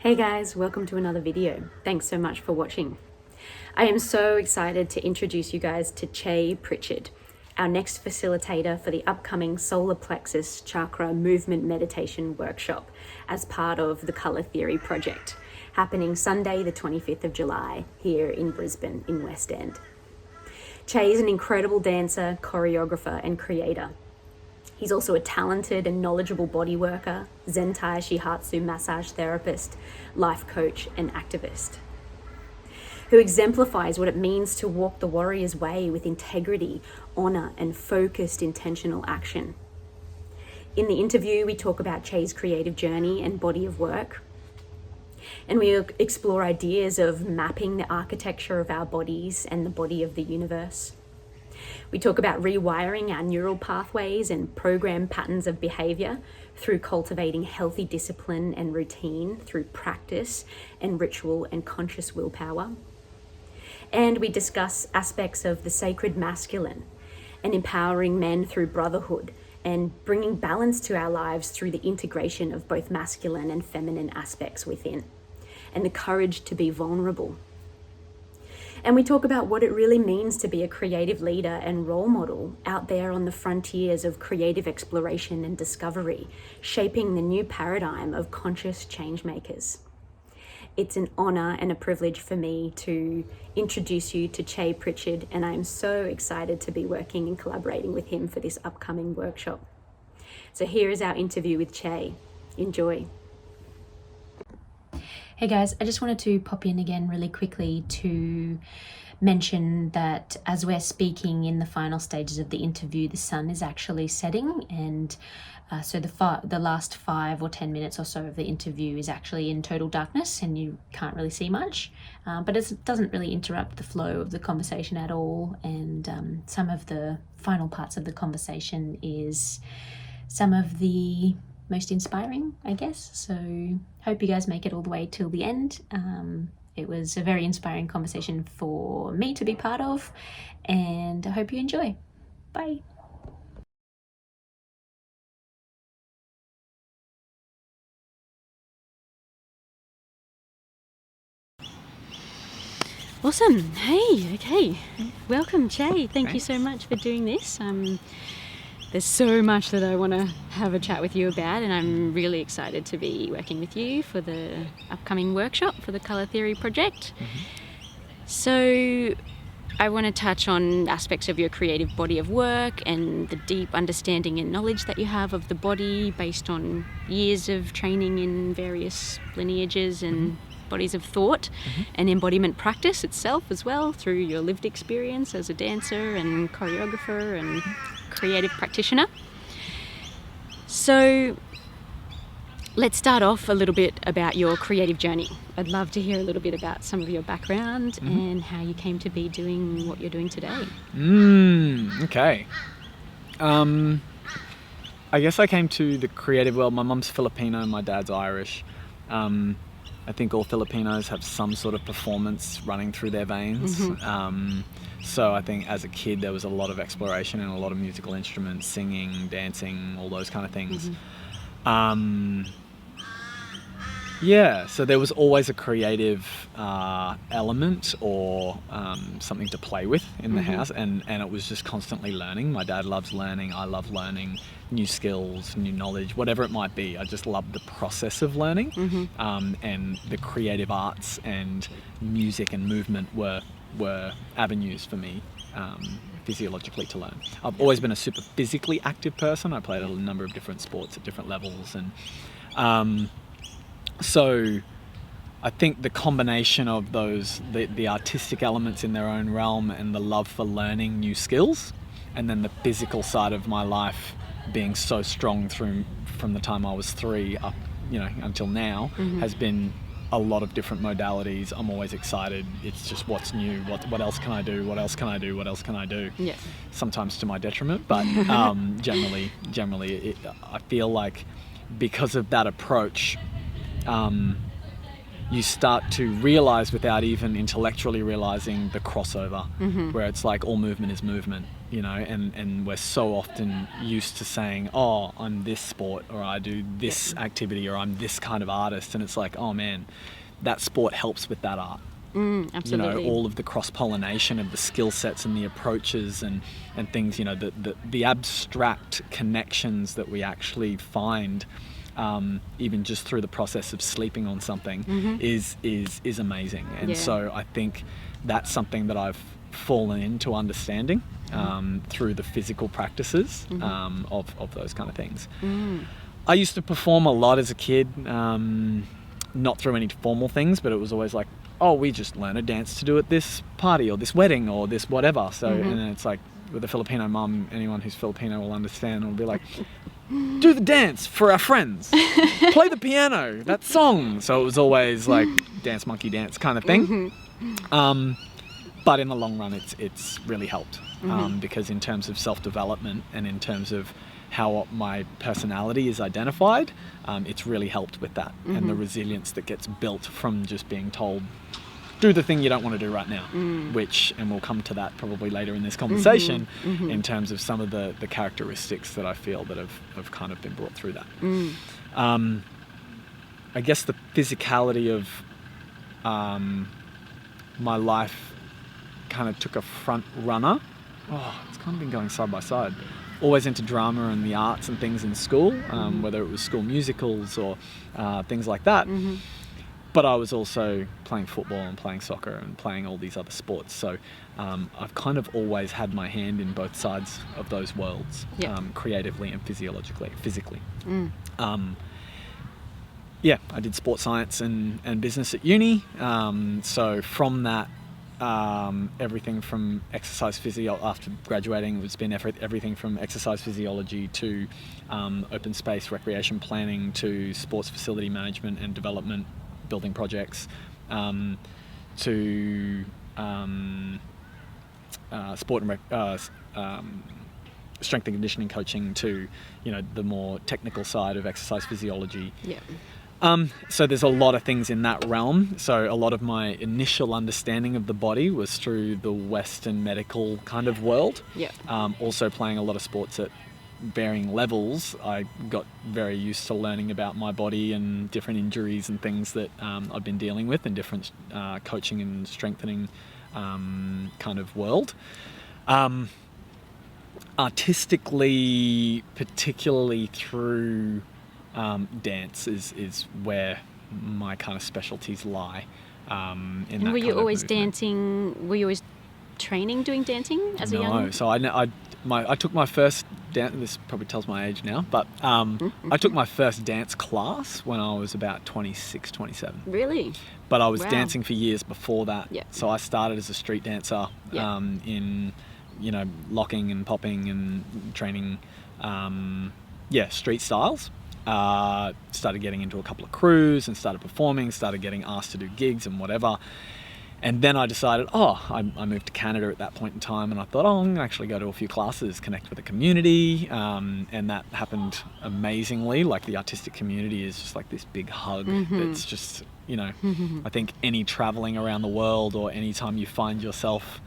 Hey guys, welcome to another video. Thanks so much for watching. I am so excited to introduce you guys to Pritchard, our next facilitator for the upcoming Solar Plexus Chakra Movement Meditation Workshop as part of the Colour Theory project, happening Sunday the 25th of July here in Brisbane in West End. Is an incredible dancer, choreographer and creator. He's also a talented and knowledgeable body worker, Zenthai Shiatsu massage therapist, life coach and activist, who exemplifies what it means to walk the warrior's way with integrity, honor and focused intentional action. In the interview, we talk about Che's creative journey and body of work, and we explore ideas of mapping the architecture of our bodies and the body of the universe. We talk about rewiring our neural pathways and program patterns of behaviour through cultivating healthy discipline and routine through practice and ritual and conscious willpower. And we discuss aspects of the sacred masculine and empowering men through brotherhood and bringing balance to our lives through the integration of both masculine and feminine aspects within, and the courage to be vulnerable. And we talk about what it really means to be a creative leader and role model out there on the frontiers of creative exploration and discovery, shaping the new paradigm of conscious change makers. It's an honor and a privilege for me to introduce you to Pritchard, and I'm so excited to be working and collaborating with him for this upcoming workshop. So here is our interview with Enjoy. Hey guys, I just wanted to pop in again really quickly to mention that as we're speaking in the final stages of the interview, the sun is actually setting, and so the last 5 or 10 minutes or so of the interview is actually in total darkness and you can't really see much, but it doesn't really interrupt the flow of the conversation at all. And some of the final parts of the conversation is some of the most inspiring, I guess. So hope you guys make it all the way till the end. It was a very inspiring conversation for me to be part of, and I hope you enjoy. Bye. Awesome. Hey, okay. Welcome, Thank you so much for doing this. There's so much that I want to have a chat with you about, and I'm really excited to be working with you for the upcoming workshop for the Colour Theory project. So I want to touch on aspects of your creative body of work and the deep understanding and knowledge that you have of the body based on years of training in various lineages and bodies of thought and embodiment practice itself as well, through your lived experience as a dancer and choreographer and creative practitioner. So let's start off a little bit about your creative journey. I'd love to hear a little bit about some of your background and how you came to be doing what you're doing today. Okay. I guess I came to the creative world. My mum's Filipino, my dad's Irish. I think all Filipinos have some sort of performance running through their veins. So I think as a kid there was a lot of exploration and a lot of musical instruments, singing, dancing, all those kind of things. So there was always a creative element or something to play with in the house, and it was just constantly learning. My dad loves learning, I love learning new skills, new knowledge, whatever it might be. I just love the process of learning, and the creative arts and music and movement were avenues for me physiologically to learn. I've always been a super physically active person. I played a number of different sports at different levels, and so I think the combination of those, the artistic elements in their own realm and the love for learning new skills, and then the physical side of my life being so strong from the time I was 3 up, until now, has been a lot of different modalities. I'm always excited. It's just what's new, what else can I do, what else can I do, what else can I do? Yeah. Sometimes to my detriment, but generally I feel like because of that approach, you start to realize without even intellectually realizing the crossover, where it's like all movement is movement. you know, and we're so often used to saying, oh, I'm this sport, or I do this activity, or I'm this kind of artist, and it's like, oh man, that sport helps with that art. Absolutely. You know, all of the cross-pollination of the skill sets and the approaches and things, you know, the abstract connections that we actually find, even just through the process of sleeping on something, is amazing. And so I think that's something that I've fallen into understanding through the physical practices of those kind of things. I used to perform a lot as a kid, not through any formal things, but it was always like, oh, we just learn a dance to do at this party or this wedding or this whatever. So, and then it's like, with a Filipino mum, anyone who's Filipino will understand, will be like, do the dance for our friends, play the piano, that song. So it was always like dance monkey dance kind of thing. But in the long run, it's really helped, because in terms of self-development and in terms of how my personality is identified, it's really helped with that, and the resilience that gets built from just being told, do the thing you don't want to do right now, which, and we'll come to that probably later in this conversation, in terms of some of the characteristics that I feel that have kind of been brought through that. I guess the physicality of my life kind of took a front runner. It's kind of been going side by side. Always into drama and the arts and things in school, whether it was school musicals or things like that. But I was also playing football and playing soccer and playing all these other sports. So I've kind of always had my hand in both sides of those worlds, creatively and physically. I did sports science and business at uni. So from that, everything from exercise physiology, after graduating, it's been everything from exercise physiology to open space recreation planning to sports facility management and development, building projects, to sport and strength and conditioning coaching, to, you know, the more technical side of exercise physiology. So there's a lot of things in that realm. So a lot of my initial understanding of the body was through the Western medical kind of world. Also playing a lot of sports at varying levels, I got very used to learning about my body and different injuries and things that I've been dealing with in different coaching and strengthening kind of world. Artistically, particularly through dance is where my kind of specialties lie. And were you always dancing? Were you always training doing dancing as a young? No, so I took my first dance. This probably tells my age now, but I took my first dance class when I was about 26, 27. Really? But I was dancing for years before that. So I started as a street dancer in, you know, locking and popping and training, street styles. Started getting into a couple of crews and started performing, started getting asked to do gigs and whatever. And then I decided, I moved to Canada at that point in time, and I thought, I'm going to actually go to a few classes, connect with the community, and that happened amazingly. Like, the artistic community is just like this big hug. It's just, you know, I think any traveling around the world, or any time you find yourself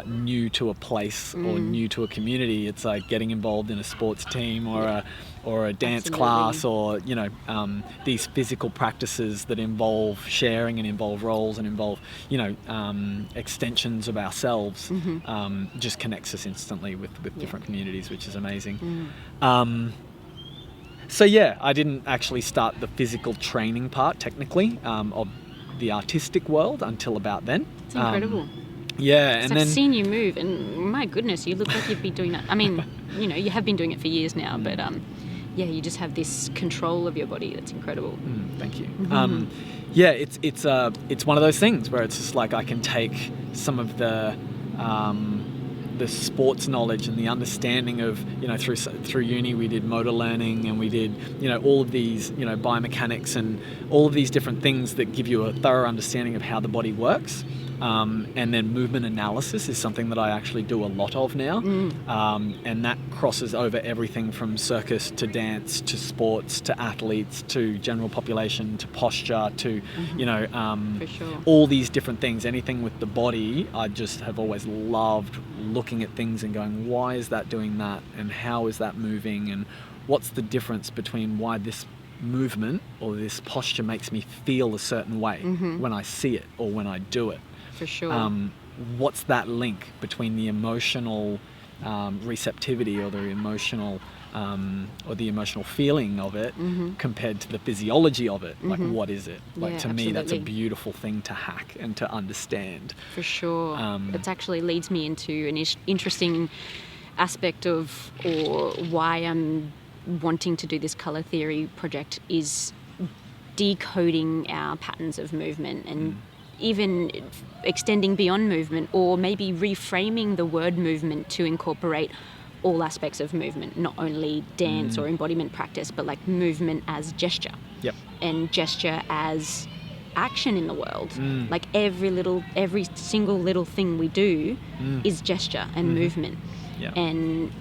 new to a place or new to a community, it's like getting involved in a sports team or a dance class, or, you know, these physical practices that involve sharing and involve roles and involve, you know, extensions of ourselves, just connects us instantly with different communities, which is amazing. So I didn't actually start the physical training part technically of the artistic world until about then. It's incredible. And I've seen you move, and my goodness, you look like you've been doing that. I mean, you know, you have been doing it for years now, but you just have this control of your body that's incredible. Thank you. It's one of those things where it's just like I can take some of the sports knowledge and the understanding of, you know, through uni we did motor learning, and we did, you know, all of these, you know, biomechanics and all of these different things that give you a thorough understanding of how the body works. And then movement analysis is something that I actually do a lot of now. And that crosses over everything from circus to dance to sports to athletes to general population to posture to, For sure. all these different things. Anything with the body, I just have always loved looking at things and going, why is that doing that? And how is that moving? And what's the difference between why this movement or this posture makes me feel a certain way when I see it or when I do it? For sure. What's that link between the emotional receptivity or the emotional feeling of it compared to the physiology of it? Like, what is it? Like, to me, that's a beautiful thing to hack and to understand. For sure. It actually leads me into an interesting aspect of, or why I'm wanting to do this colour theory project, is decoding our patterns of movement and even extending beyond movement, or maybe reframing the word movement to incorporate all aspects of movement, not only dance or embodiment practice, but like movement as gesture. Yep. And gesture as action in the world. Like every single little thing we do is gesture and movement. Yeah. And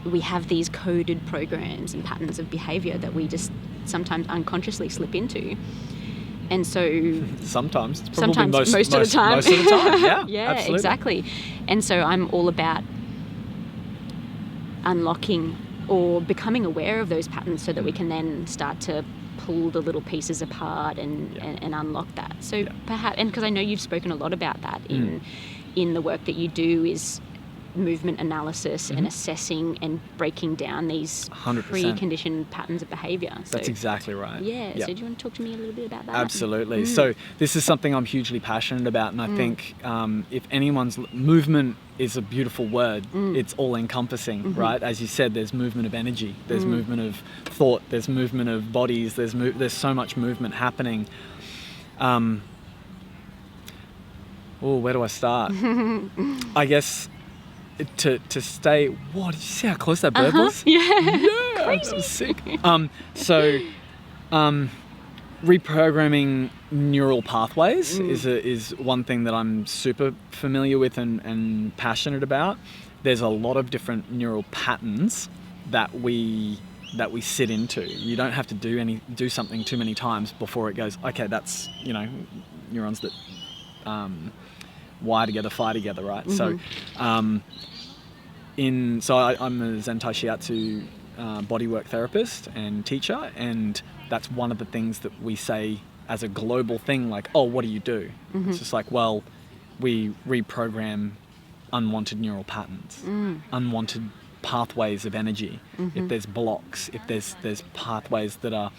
we have these coded programs and patterns of behaviour that we just sometimes unconsciously slip into. And so sometimes most of the time. Most of the time. Yeah, absolutely. exactly. And so I'm all about unlocking or becoming aware of those patterns so that we can then start to pull the little pieces apart and unlock that. So perhaps, and because I know you've spoken a lot about that in the work that you do, is movement analysis and assessing and breaking down these 100%. pre-conditioned patterns of behaviour. So, that's exactly right. Yeah. So do you want to talk to me a little bit about that? Absolutely. So this is something I'm hugely passionate about, and I think if anyone's movement is a beautiful word. It's all encompassing, right? As you said, there's movement of energy, there's movement of thought, there's movement of bodies, there's so much movement happening. Where do I start? I guess to stay. What, did you see how close that bird was? Yeah. Crazy. That was sick. Reprogramming neural pathways is one thing that I'm super familiar with and passionate about. There's a lot of different neural patterns that we sit into. You don't have to do something too many times before it goes, okay, that's, neurons that wire together, fire together, right? So I'm a Zenthai Shiatsu bodywork therapist and teacher, and that's one of the things that we say as a global thing, like, oh, what do you do? It's just like, well, we reprogram unwanted neural patterns, unwanted pathways of energy. If there's blocks, if there's pathways that are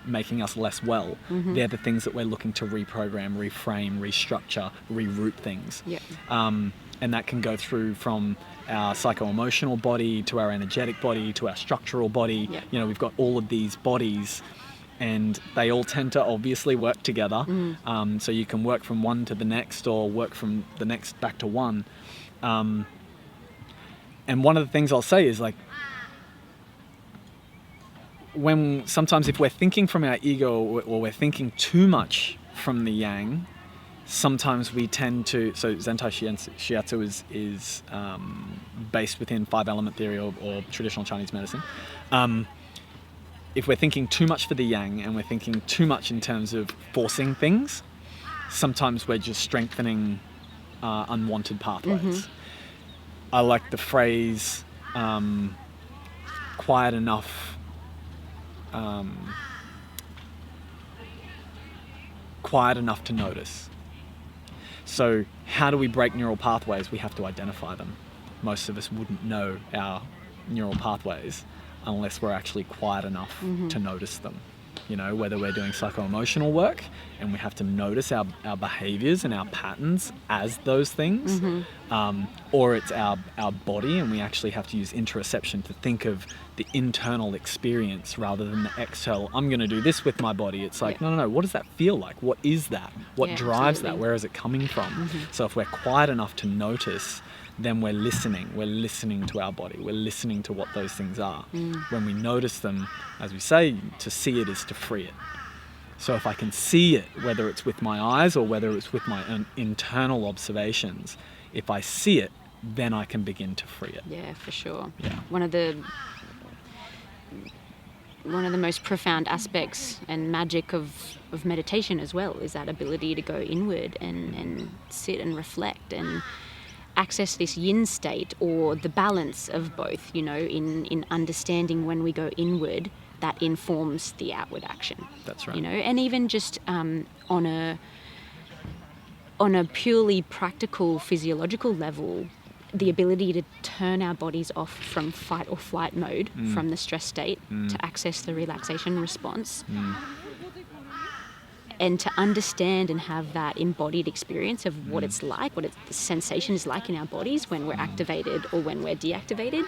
making us less well, they're the things that we're looking to reprogram, reframe, restructure, reroute things. And that can go through from our psycho-emotional body to our energetic body to our structural body. We've got all of these bodies, and they all tend to obviously work together. So you can work from one to the next, or work from the next back to one. And one of the things I'll say is, like, sometimes if we're thinking from our ego, or we're thinking too much from the yang, sometimes we tend to. So Zenthai Shiatsu is based within 5-element theory or traditional Chinese medicine. If we're thinking too much for the yang, and we're thinking too much in terms of forcing things, sometimes we're just strengthening unwanted pathways. I like the phrase quiet enough to notice. So how do we break neural pathways? We have to identify them. Most of us wouldn't know our neural pathways unless we're actually quiet enough to notice them. Whether we're doing psycho-emotional work and we have to notice our behaviors and our patterns as those things, or it's our body and we actually have to use interoception to think of the internal experience rather than the external. I'm going to do this with my body. It's like, no, what does that feel like? What is that? What drives that? Where is it coming from? So if we're quiet enough to notice, then we're listening to our body, we're listening to what those things are. When we notice them, as we say, to see it is to free it. So if I can see it, whether it's with my eyes or whether it's with my own internal observations, if I see it, then I can begin to free it. Yeah, for sure. Yeah. One of the most profound aspects and magic of meditation as well is that ability to go inward and sit and reflect and access this yin state, or the balance of both, you know, in understanding when we go inward, that informs the outward action. That's right. You know, and even just on a purely practical physiological level, the ability to turn our bodies off from fight or flight mode, from the stress state, to access the relaxation response, and to understand and have that embodied experience of what it's like, what the sensation is like in our bodies when we're activated or when we're deactivated,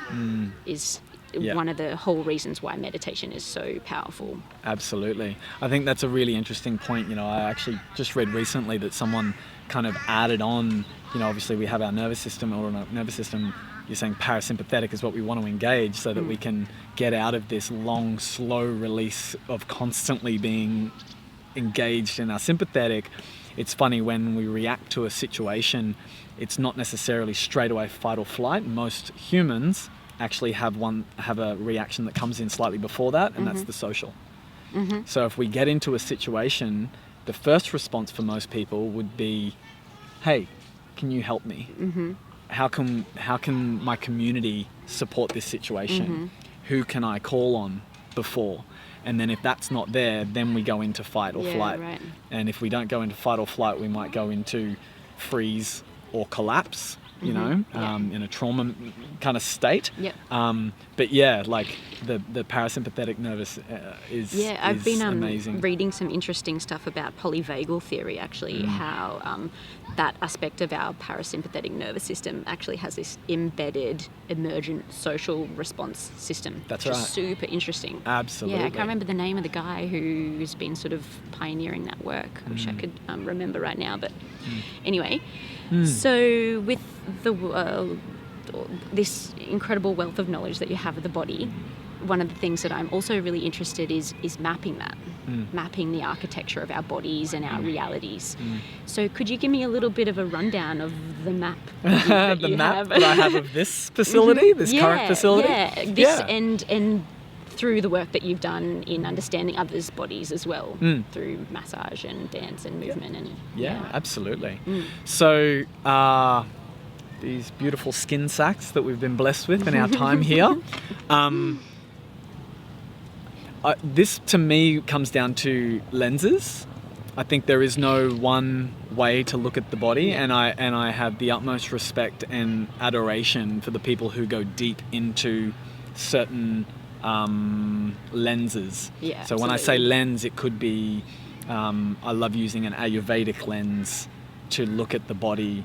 is one of the whole reasons why meditation is so powerful. Absolutely. I think that's a really interesting point. You know, I actually just read recently that someone kind of added on, you know, obviously we have our nervous system, or our nervous system, you're saying parasympathetic is what we want to engage so that we can get out of this long, slow release of constantly being engaged in our sympathetic. It's funny, when we react to a situation, it's not necessarily straight away fight or flight. Most humans actually have a reaction that comes in slightly before that, and that's the social. So if we get into a situation, the first response for most people would be, hey, can you help me? How can my community support this situation? Who can I call on before? And then if that's not there, then we go into fight or flight. Right. And if we don't go into fight or flight, we might go into freeze or collapse, you know, in a trauma kind of state. But yeah, like the parasympathetic nervous is I've been amazing. reading some interesting stuff about polyvagal theory, actually, how that aspect of our parasympathetic nervous system actually has this embedded emergent social response system. That's which right. is super interesting. Absolutely. Yeah, I can't remember the name of the guy who's been sort of pioneering that work. I wish I could remember right now, but anyway. So with this incredible wealth of knowledge that you have of the body, one of the things that I'm also really interested is mapping that, mapping the architecture of our bodies and our realities. So could you give me a little bit of a rundown of the map that The you map have? that I have of this facility, this current facility? And through the work that you've done in understanding others' bodies as well, through massage and dance and movement. And Absolutely. So these beautiful skin sacs that we've been blessed with in our time here. This to me comes down to lenses. I think there is no one way to look at the body, and I have the utmost respect and adoration for the people who go deep into certain lenses. So when I say lens, it could be I love using an Ayurvedic lens to look at the body.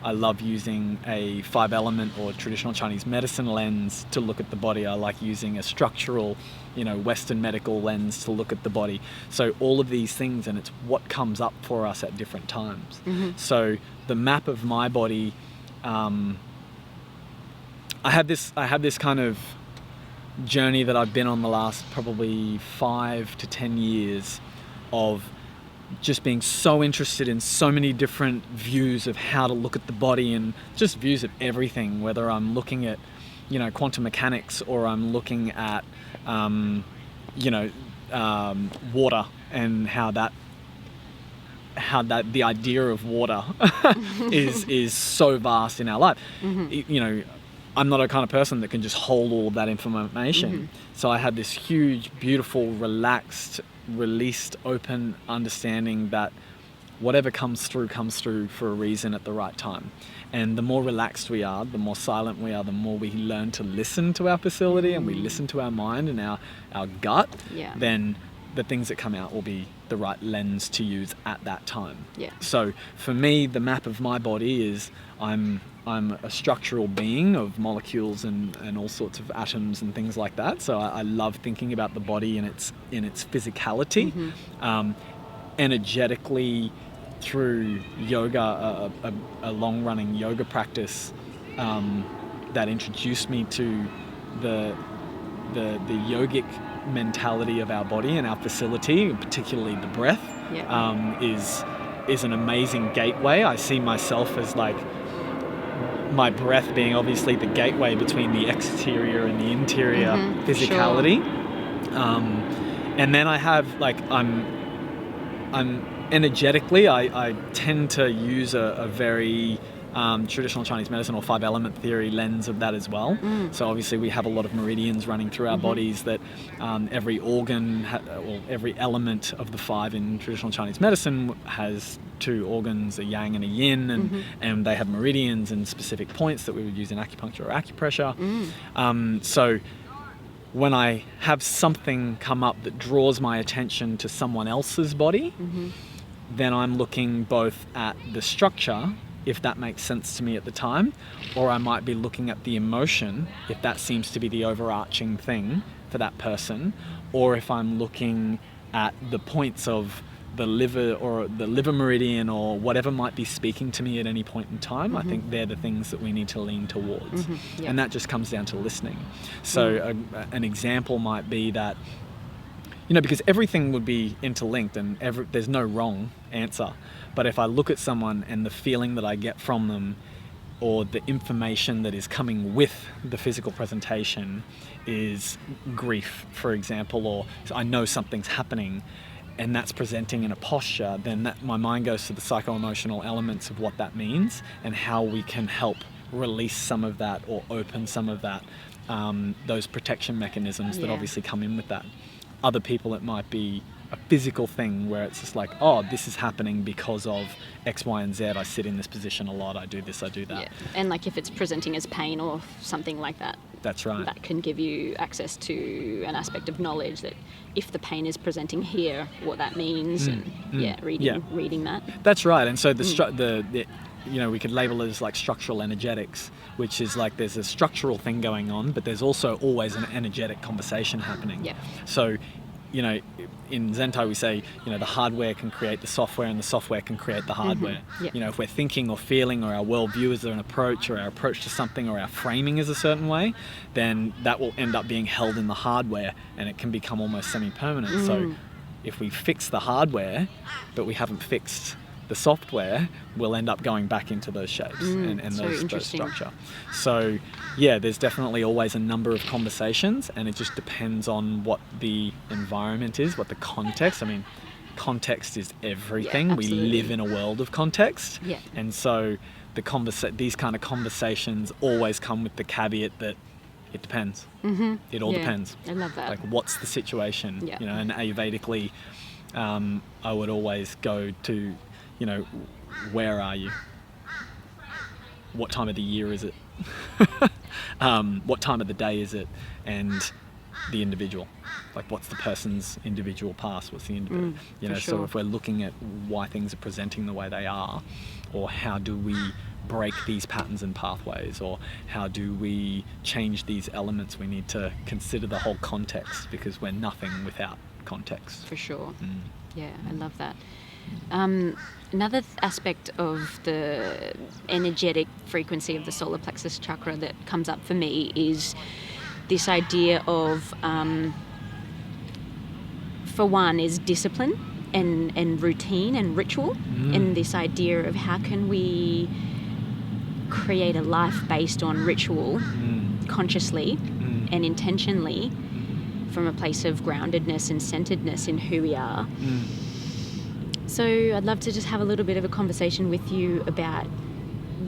I love using a 5-element or traditional Chinese medicine lens to look at the body. I like using a structural, Western medical lens to look at the body. So all of these things, and it's what comes up for us at different times. So the map of my body, I have this kind of journey that I've been on the last probably 5 to 10 years of just being so interested in so many different views of how to look at the body, and just views of everything, whether I'm looking at, quantum mechanics, or I'm looking at, water, and how the idea of water is so vast in our life. I'm not a kind of person that can just hold all of that information. So I had this huge, beautiful, relaxed, released, open understanding that whatever comes through for a reason at the right time. And the more relaxed we are, the more silent we are, the more we learn to listen to our facility and we listen to our mind and our gut, then the things that come out will be the right lens to use at that time. So for me, the map of my body is I'm a structural being of molecules and all sorts of atoms and things like that. So I love thinking about the body in its physicality, energetically, through yoga, a long-running yoga practice that introduced me to the yogic mentality of our body and our facility, particularly the breath, is an amazing gateway. I see myself as like my breath being obviously the gateway between the exterior and the interior physicality. And then I have like I'm energetically, I tend to use a very traditional Chinese medicine or 5-element theory lens of that as well. So obviously we have a lot of meridians running through our bodies that every organ, or every element of the 5 in traditional Chinese medicine has 2 organs, a yang and a yin, and they have meridians and specific points that we would use in acupuncture or acupressure. So when I have something come up that draws my attention to someone else's body, then I'm looking both at the structure, if that makes sense to me at the time, or I might be looking at the emotion, if that seems to be the overarching thing for that person, or if I'm looking at the points of the liver or the liver meridian or whatever might be speaking to me at any point in time. I think they're the things that we need to lean towards. And that just comes down to listening. So an example might be that, you know, because everything would be interlinked and there's no wrong answer. But if I look at someone and the feeling that I get from them or the information that is coming with the physical presentation is grief, for example, or I know something's happening and that's presenting in a posture, then my mind goes to the psycho-emotional elements of what that means and how we can help release some of that or open some of that, those protection mechanisms that obviously come in with that. Other people, it might be a physical thing where it's just like, oh, this is happening because of X, Y, and Z. I sit in this position a lot. I do this, I do that. Yeah. And like if it's presenting as pain or something like that. That's right. That can give you access to an aspect of knowledge that if the pain is presenting here, what that means, reading that. That's right. And so the you know, we could label it as like structural energetics, which is like there's a structural thing going on, but there's also always an energetic conversation happening. Yeah. So, you know, in Zenthai we say, you know, the hardware can create the software and the software can create the hardware. You know, if we're thinking or feeling or our worldview is an approach or our approach to something or our framing is a certain way, then that will end up being held in the hardware and it can become almost semi-permanent. So if we fix the hardware, but we haven't fixed the software, will end up going back into those shapes and those structure. So yeah, there's definitely always a number of conversations and it just depends on what the environment is, what the context. I mean, context is everything. We live in a world of context. And so these kind of conversations always come with the caveat that it depends. It all depends. I love that. Like, what's the situation? You know, and Ayurvedically, I would always go to, you know, where are you? What time of the year is it? What time of the day is it? And the individual. Like, what's the person's individual past? What's the individual? You know, so if we're looking at why things are presenting the way they are, or how do we break these patterns and pathways, or how do we change these elements, we need to consider the whole context, because we're nothing without context. For sure. Yeah, I love that. Another aspect of the energetic frequency of the solar plexus chakra that comes up for me is this idea of, for one, is discipline and routine and ritual, and this idea of how can we create a life based on ritual consciously and intentionally from a place of groundedness and centeredness in who we are. So I'd love to just have a little bit of a conversation with you about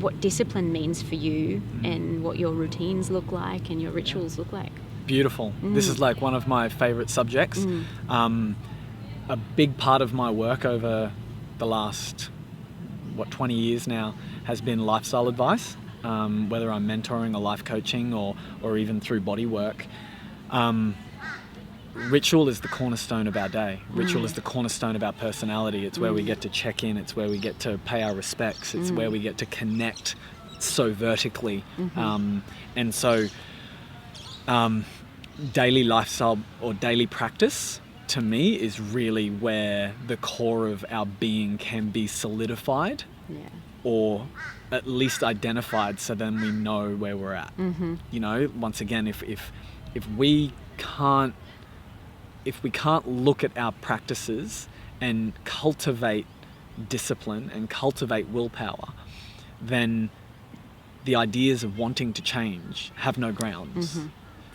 what discipline means for you and what your routines look like and your rituals look like. Beautiful. This is like one of my favorite subjects. A big part of my work over the last 20 years now has been lifestyle advice, whether I'm mentoring or life coaching or even through body work. Ritual is the cornerstone of our day. Ritual is the cornerstone of our personality. It's where we get to check in. It's where we get to pay our respects. It's where we get to connect so vertically. And so daily lifestyle or daily practice to me is really where the core of our being can be solidified or at least identified, so then we know where we're at. You know, once again, if we can't if we can't look at our practices and cultivate discipline and cultivate willpower, then the ideas of wanting to change have no grounds.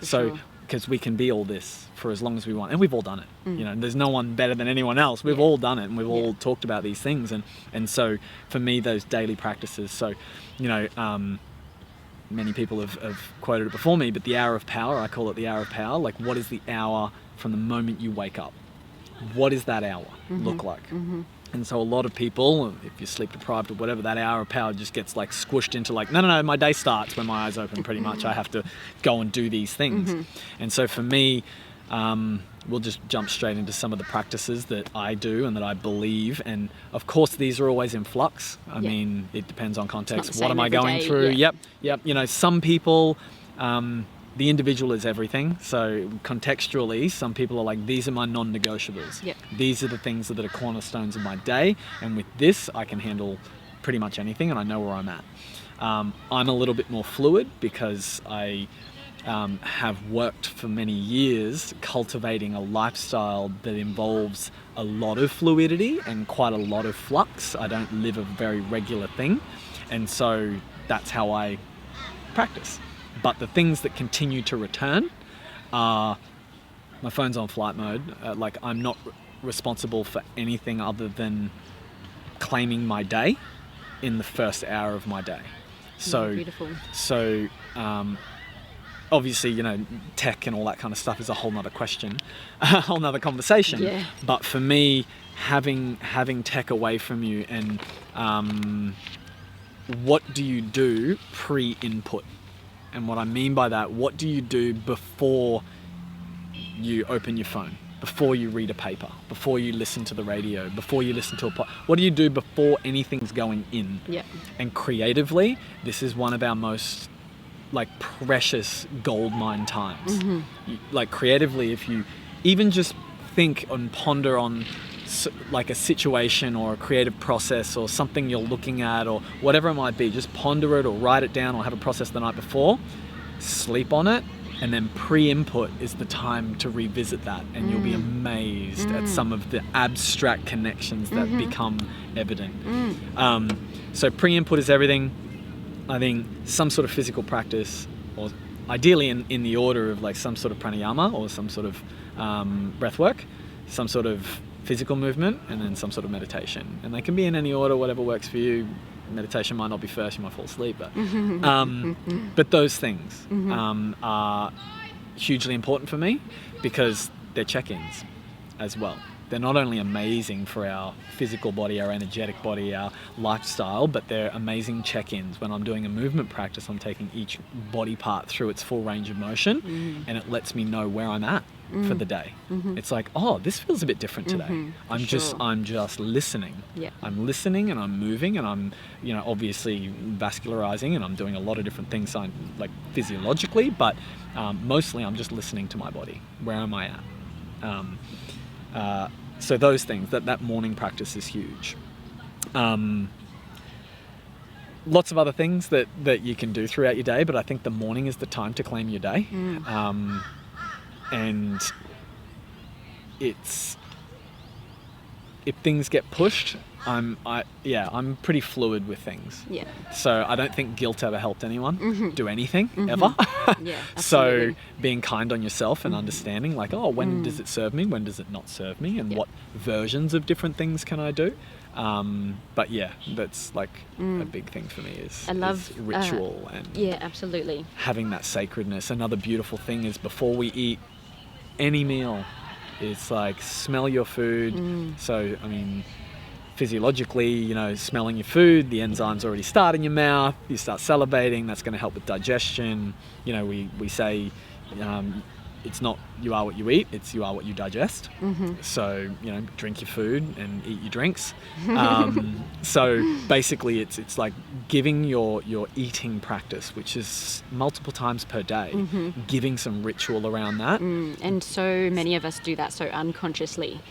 So, because we can be all this for as long as we want, and we've all done it. You know, there's no one better than anyone else. We've all done it, and we've all talked about these things. And so, for me, those daily practices. So, you know, many people have quoted it before me, but the hour of power, I call it the hour of power. Like, what is the hour from the moment you wake up? What does that hour look like? And so a lot of people, if you're sleep deprived or whatever, that hour of power just gets like squished into like, no, my day starts when my eyes open pretty much. I have to go and do these things. And so for me, we'll just jump straight into some of the practices that I do and that I believe. And of course, these are always in flux. I mean, it depends on context. What am I going through? Yep. You know, some people, the individual is everything. So contextually, some people are like, these are my non-negotiables. These are the things that are cornerstones of my day. And with this, I can handle pretty much anything and I know where I'm at. I'm a little bit more fluid because I have worked for many years cultivating a lifestyle that involves a lot of fluidity and quite a lot of flux. I don't live a very regular thing. And so that's how I practice. But the things that continue to return are, my phone's on flight mode. Like, I'm not responsible for anything other than claiming my day in the first hour of my day. So, beautiful. So, obviously, you know, tech and all that kind of stuff is a whole nother question, a whole nother conversation. But for me, having tech away from you and what do you do pre-input? And what I mean by that, what do you do before you open your phone, before you read a paper, before you listen to the radio, before you listen to a podcast? What do you do before anything's going in? And creatively, this is one of our most like precious goldmine times. Like creatively, if you even just think and ponder on like a situation or a creative process or something you're looking at or whatever it might be, just ponder it or write it down or have a process the night before, sleep on it, and then pre-input is the time to revisit that, and you'll be amazed at some of the abstract connections that become evident. So pre-input is everything. I think some sort of physical practice, or ideally in the order of like some sort of pranayama or some sort of breath work, some sort of physical movement, and then some sort of meditation. And they can be in any order, whatever works for you. Meditation might not be first, you might fall asleep, but those things are hugely important for me because they're check-ins as well. They're not only amazing for our physical body, our energetic body, our lifestyle, but they're amazing check-ins. When I'm doing a movement practice, I'm taking each body part through its full range of motion, and it lets me know where I'm at for the day. It's like, oh, this feels a bit different today. I'm just listening. I'm listening and I'm moving and I'm, you know, obviously vascularizing and I'm doing a lot of different things like physiologically, but mostly I'm just listening to my body. Where am I at? So those things, that morning practice is huge. Lots of other things that you can do throughout your day, but I think the morning is the time to claim your day. And it's, if things get pushed, I'm pretty fluid with things. So I don't think guilt ever helped anyone do anything ever. So being kind on yourself and understanding like, oh, when does it serve me? When does it not serve me? And what versions of different things can I do? But yeah, that's like a big thing for me is ritual and absolutely having that sacredness. Another beautiful thing is before we eat any meal, it's like smell your food. So, I mean, physiologically, you know, smelling your food, the enzymes already start in your mouth, you start salivating, that's going to help with digestion. You know, we say it's not you are what you eat, it's you are what you digest. So, you know, drink your food and eat your drinks. So basically it's like giving your eating practice, which is multiple times per day, giving some ritual around that. And so many of us do that so unconsciously.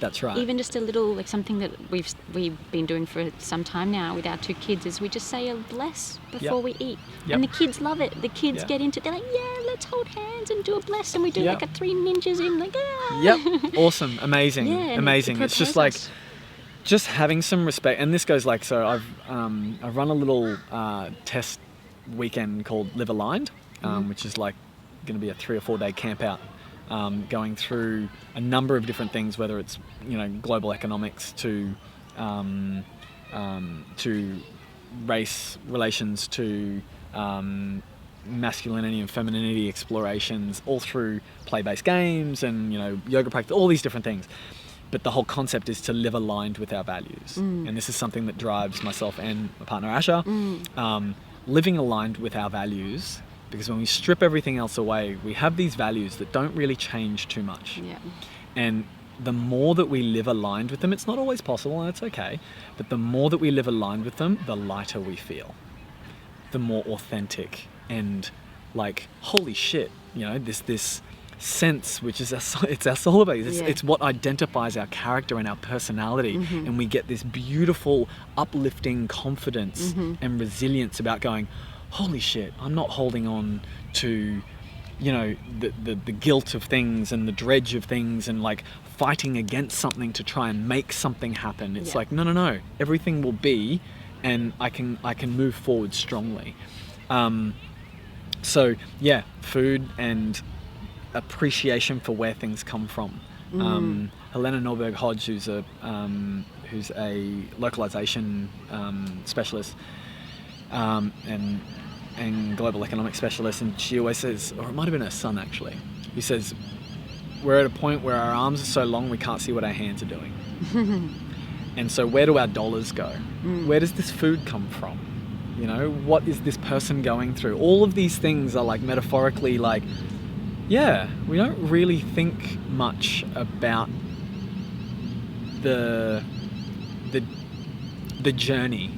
That's right. Even just a little, like something that we've been doing for some time now with our 2 kids is we just say a bless before we eat. Yep. And the kids love it. The kids get into it. They're like, yeah, let's hold hands and do a bless. And we do like a 3 ninjas in, like, ah. Yep. Awesome. Amazing. Yeah, Amazing. It's just like, just having some respect. And this goes like, so I've run a little test weekend called Live Aligned, which is like going to be a 3 or 4 day camp out. Going through a number of different things, whether it's global economics to race relations to masculinity and femininity explorations, all through play-based games and yoga practice, all these different things. But the whole concept is to live aligned with our values, and this is something that drives myself and my partner Asha. Living aligned with our values. Because when we strip everything else away, we have these values that don't really change too much. Yeah. And the more that we live aligned with them, it's not always possible and it's okay, but the more that we live aligned with them, the lighter we feel. The more authentic and like, holy shit, this sense, which is it's our soul base. It's what identifies our character and our personality. And we get this beautiful, uplifting confidence and resilience about going, holy shit, I'm not holding on to, the guilt of things and the dredge of things and like fighting against something to try and make something happen. It's like, no, everything will be, and I can move forward strongly. So yeah, food and appreciation for where things come from. Helena Norberg Hodge, who's a localization specialist, and global economic specialist, and she always says, or it might have been her son actually, he says, we're at a point where our arms are so long we can't see what our hands are doing. And so where do our dollars go? Where does this food come from? What is this person going through? All of these things are like metaphorically like, we don't really think much about the journey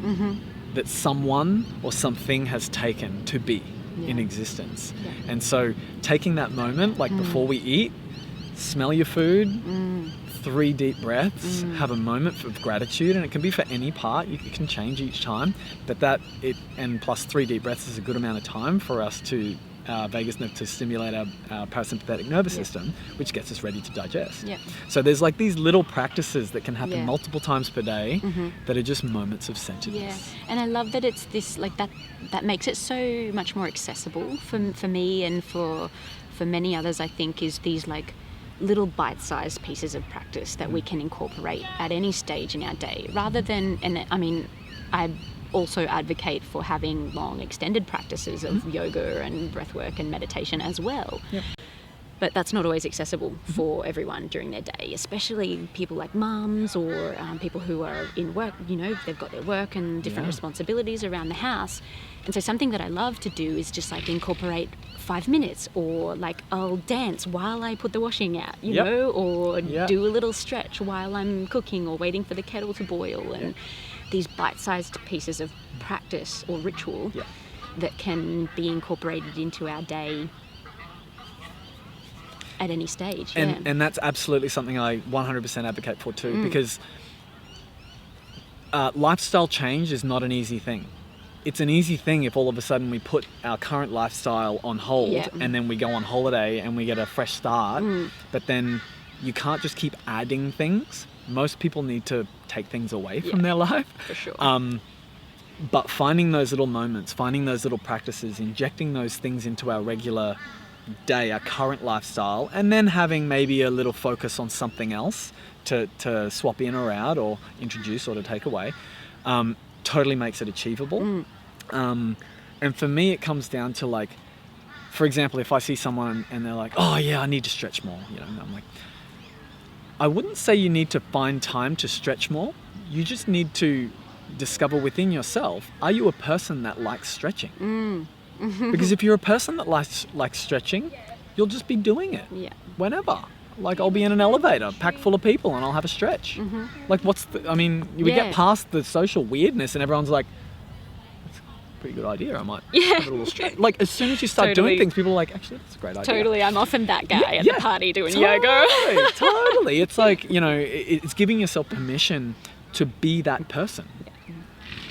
that someone or something has taken to be in existence. And so taking that moment, like before we eat, smell your food, 3 deep breaths, have a moment of gratitude, and it can be for any part. It can change each time, but and plus 3 deep breaths is a good amount of time for us to vagus nerve to stimulate our parasympathetic nervous system, which gets us ready to digest. So there's like these little practices that can happen multiple times per day that are just moments of centeredness. And I love that it's this like that makes it so much more accessible for me and for many others, I think, is these like little bite-sized pieces of practice that we can incorporate at any stage in our day, rather than, and I mean, I also advocate for having long extended practices of yoga and breathwork and meditation as well. But that's not always accessible for everyone during their day, especially people like mums or people who are in work, they've got their work and different responsibilities around the house. And so something that I love to do is just like incorporate 5 minutes, or like I'll dance while I put the washing out, or do a little stretch while I'm cooking or waiting for the kettle to boil. And these bite-sized pieces of practice or ritual that can be incorporated into our day at any stage. And that's absolutely something I 100% advocate for too, because lifestyle change is not an easy thing. It's an easy thing if all of a sudden we put our current lifestyle on hold and then we go on holiday and we get a fresh start, but then you can't just keep adding things. Most people need to take things away from their life. For sure. But finding those little moments, finding those little practices, injecting those things into our regular day, our current lifestyle, and then having maybe a little focus on something else to swap in or out or introduce or to take away, totally makes it achievable. And for me, it comes down to like, for example, if I see someone and they're like, oh yeah, I need to stretch more, and I'm like, I wouldn't say you need to find time to stretch more. You just need to discover within yourself, are you a person that likes stretching? Because if you're a person that likes stretching, you'll just be doing it whenever. Like I'll be in an elevator packed full of people and I'll have a stretch. Like we get past the social weirdness and everyone's like, pretty good idea. I might have it a little straight. Like, as soon as you start doing things, people are like, actually, that's a great idea. Totally. I'm often that guy at the party doing yoga. Totally. It's like, you know, it's giving yourself permission to be that person.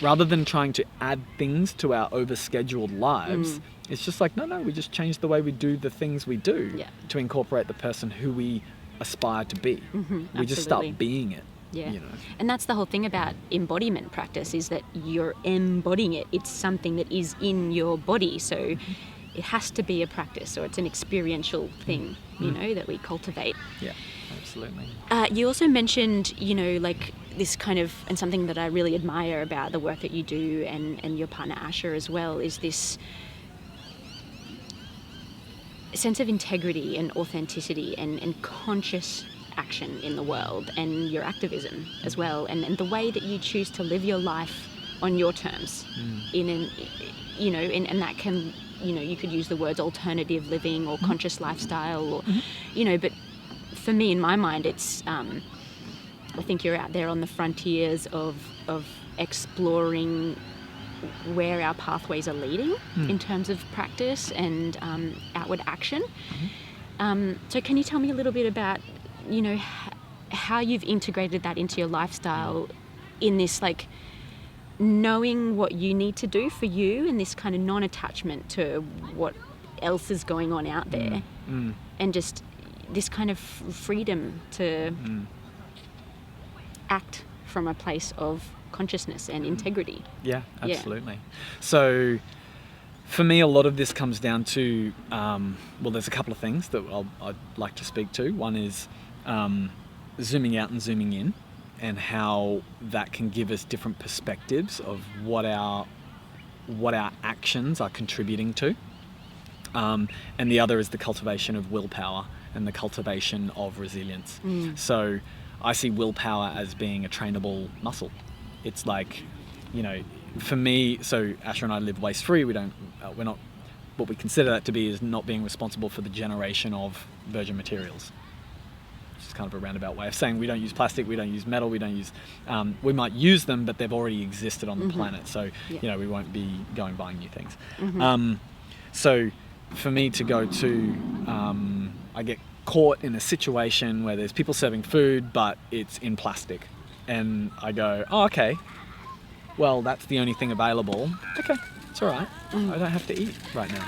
Rather than trying to add things to our overscheduled lives, it's just like, no, we just change the way we do the things we do to incorporate the person who we aspire to be. We just start being it. Yeah. You know? And that's the whole thing about embodiment practice, is that you're embodying it. It's something that is in your body. So it has to be a practice, or it's an experiential thing, you know, that we cultivate. Yeah, absolutely. You also mentioned, you know, like this kind of, and something that I really admire about the work that you do and your partner Asher as well, is this sense of integrity and authenticity and conscious action in the world, and your activism as well, and the way that you choose to live your life on your terms in an, you know, and that can, you know, you could use the words alternative living or conscious lifestyle, or you know, but for me, in my mind, it's I think you're out there on the frontiers of exploring where our pathways are leading in terms of practice and outward action. So can you tell me a little bit about, you know, how you've integrated that into your lifestyle in this, like, knowing what you need to do for you, and this kind of non-attachment to what else is going on out there, and just this kind of freedom to act from a place of consciousness and integrity. Yeah, absolutely. So for me, a lot of this comes down to, well, there's a couple of things that I'd like to speak to. One is zooming out and zooming in, and how that can give us different perspectives of what our actions are contributing to. And the other is the cultivation of willpower and the cultivation of resilience. So I see willpower as being a trainable muscle. It's like, you know, for me, so Asher and I live waste free. We're not, what we consider that to be is not being responsible for the generation of virgin materials. It's kind of a roundabout way of saying we don't use plastic, we don't use metal, we don't use, we might use them, but they've already existed on the planet. So, you know, we won't be going buying new things. So for me to go to, I get caught in a situation where there's people serving food, but it's in plastic. And I go, oh, okay, well, that's the only thing available. Okay, it's all right. I don't have to eat right now.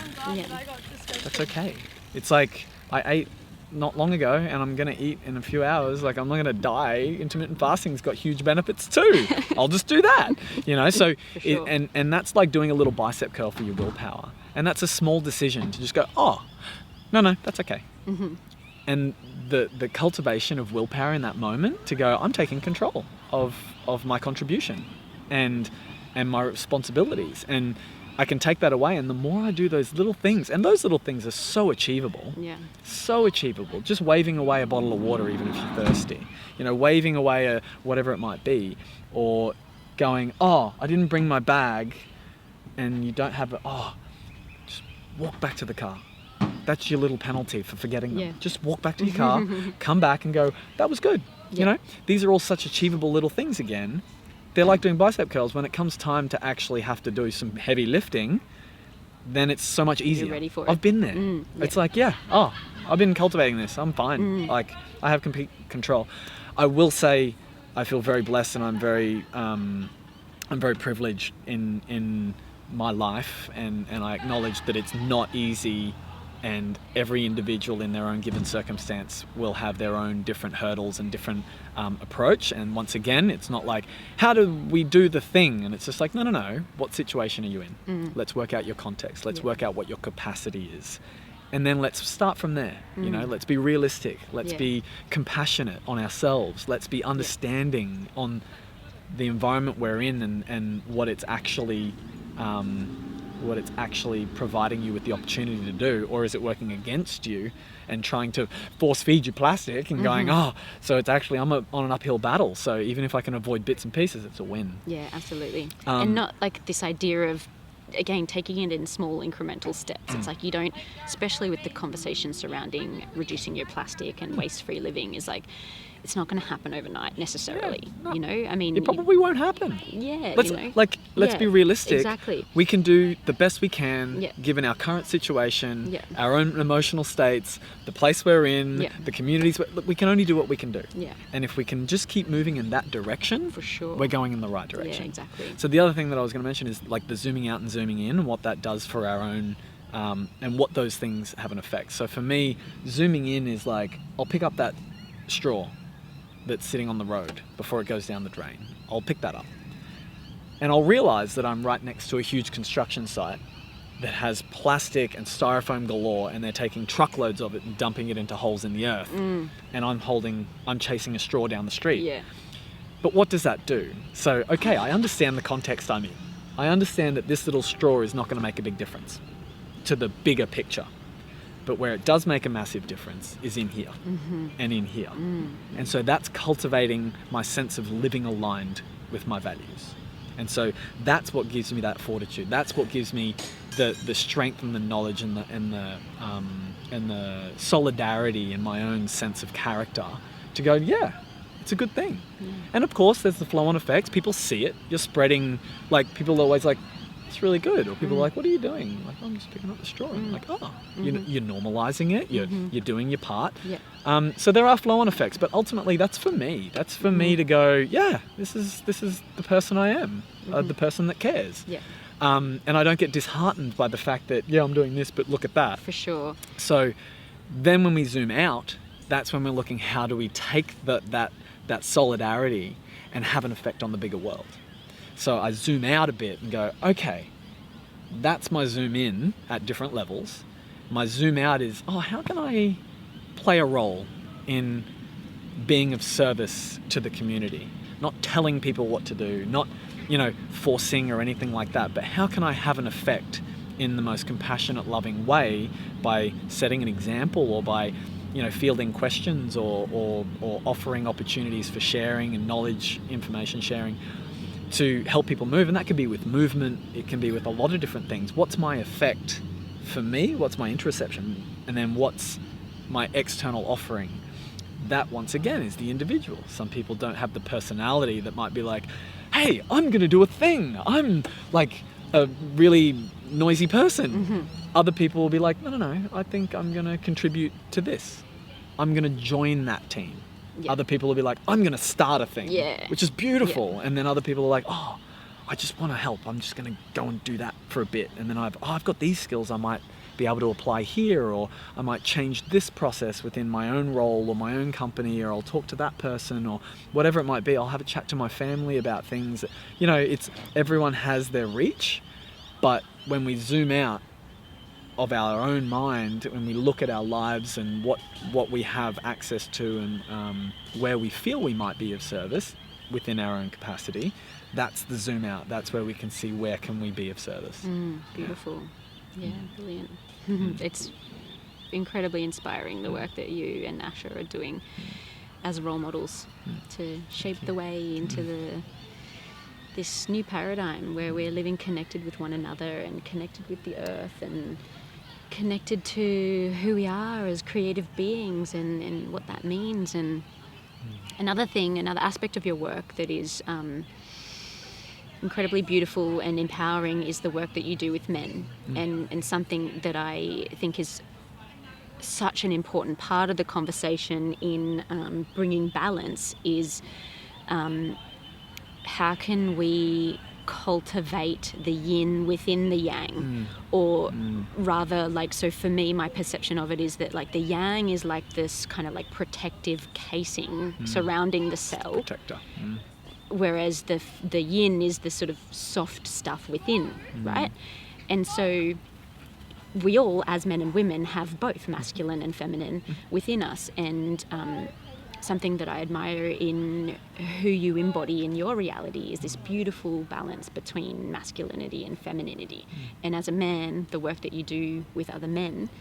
That's okay. It's like, I ate not long ago and I'm going to eat in a few hours. Like, I'm not going to die. Intermittent fasting's got huge benefits too. I'll just do that, you know? So, sure. and that's like doing a little bicep curl for your willpower. And that's a small decision to just go, oh, no, that's okay. And the cultivation of willpower in that moment to go, I'm taking control of my contribution and my responsibilities, and I can take that away. And the more I do those little things, and those little things are so achievable, so achievable, just waving away a bottle of water even if you're thirsty, you know, waving away a whatever it might be, or going, oh, I didn't bring my bag, and you don't have just walk back to the car. That's your little penalty for forgetting them. Just walk back to your car, come back and go, that was good. You know, these are all such achievable little things again. They're like doing bicep curls. When it comes time to actually have to do some heavy lifting, then it's so much easier. You're ready for it. I've been there. It's like, I've been cultivating this. I'm fine. Like, I have complete control. I will say I feel very blessed, and I'm very privileged in my life, and I acknowledge that it's not easy, and every individual in their own given circumstance will have their own different hurdles and different approach. And once again, it's not like, how do we do the thing? And it's just like, no, what situation are you in? Let's work out your context. Let's work out what your capacity is. And then let's start from there. You know, let's be realistic. Let's be compassionate on ourselves. Let's be understanding on the environment we're in, and what it's actually providing you with the opportunity to do, or is it working against you and trying to force feed you plastic and going, so it's actually, I'm on an uphill battle, so even if I can avoid bits and pieces, it's a win. Yeah, absolutely. And not like this idea of, again, taking it in small incremental steps. It's like, you don't, especially with the conversation surrounding reducing your plastic and waste-free living, is like, it's not going to happen overnight necessarily. Yeah, no. You know, I mean, It probably won't happen. Yeah, Let's Yeah, be realistic. Exactly. We can do the best we can, Yeah. given our current situation, Yeah. our own emotional states, the place we're in, Yeah. the communities. We can only do what we can do. Yeah. And if we can just keep moving in that direction, For sure. we're going in the right direction. Yeah, exactly. So the other thing that I was going to mention is like the zooming out and zooming in, and what that does for our own, and what those things have an effect. So for me, zooming in is like, I'll pick up that straw that's sitting on the road before it goes down the drain. I'll pick that up. And I'll realize that I'm right next to a huge construction site that has plastic and styrofoam galore, and they're taking truckloads of it and dumping it into holes in the earth. And I'm chasing a straw down the street. Yeah. But what does that do? So, okay, I understand the context I'm in. I understand that this little straw is not going to make a big difference to the bigger picture. But where it does make a massive difference is in here and in here. And so that's cultivating my sense of living aligned with my values. And so that's what gives me that fortitude. That's what gives me the strength and the knowledge and the solidarity in my own sense of character to go, yeah, it's a good thing. And of course, there's the flow-on effects. People see it. You're spreading, like, people are always like, it's really good. Or people are like, what are you doing? Like, I'm just picking up the straw. I'm like, oh, you're normalizing it. You're doing your part. Yeah. So there are flow-on effects, but ultimately that's for me. That's for me to go, yeah, this is the person I am, the person that cares. Yeah. And I don't get disheartened by the fact that, yeah, I'm doing this, but look at that. For sure. So then when we zoom out, that's when we're looking, how do we take that solidarity and have an effect on the bigger world? So I zoom out a bit and go, okay, that's my zoom in at different levels. My zoom out is, how can I play a role in being of service to the community? Not telling people what to do, not, forcing or anything like that, but how can I have an effect in the most compassionate, loving way by setting an example, or by, fielding questions, or offering opportunities for sharing and knowledge, information sharing, to help people move. And that can be with movement, it can be with a lot of different things. What's my effect for me? What's my interoception? And then what's my external offering? That, once again, is the individual. Some people don't have the personality that might be like, hey, I'm going to do a thing. I'm like a really noisy person. Other people will be like, no, I think I'm going to contribute to this. I'm going to join that team. Yeah. Other people will be like, I'm going to start a thing, which is beautiful. Yeah. And then other people are like, I just want to help. I'm just going to go and do that for a bit. And then I've got these skills I might be able to apply here, or I might change this process within my own role or my own company, or I'll talk to that person, or whatever it might be. I'll have a chat to my family about things. It's everyone has their reach, but when we zoom out of our own mind, when we look at our lives and what we have access to, and where we feel we might be of service within our own capacity, that's the zoom out. That's where we can see where can we be of service. Beautiful. Yeah, brilliant. It's incredibly inspiring, the work that you and Nasha are doing as role models to shape the way into this new paradigm where we're living connected with one another and connected with the earth and connected to who we are as creative beings and what that means. And another aspect of your work that is incredibly beautiful and empowering is the work that you do with men. And something that I think is such an important part of the conversation in bringing balance is how can we cultivate the yin within the yang, or rather, like, so for me, my perception of it is that, like, the yang is like this kind of like protective casing surrounding the cell, protector, whereas the yin is the sort of soft stuff within, right? And so we all, as men and women, have both masculine and feminine within us, and something that I admire in who you embody in your reality is this beautiful balance between masculinity and femininity. And as a man, the work that you do with other men,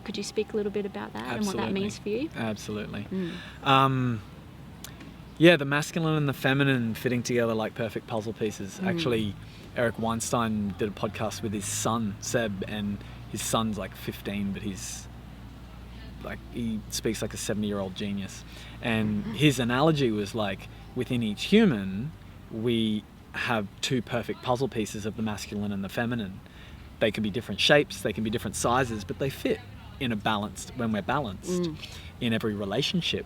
could you speak a little bit about that? Absolutely. And what that means for you? Absolutely. Yeah, the masculine and the feminine fitting together like perfect puzzle pieces. Actually, Eric Weinstein did a podcast with his son, Seb, and his son's like 15, but he's like he speaks like a 70-year-old genius, and his analogy was like within each human we have two perfect puzzle pieces of the masculine and the feminine. They can be different shapes, they can be different sizes, but they fit in a balanced, when we're balanced in every relationship.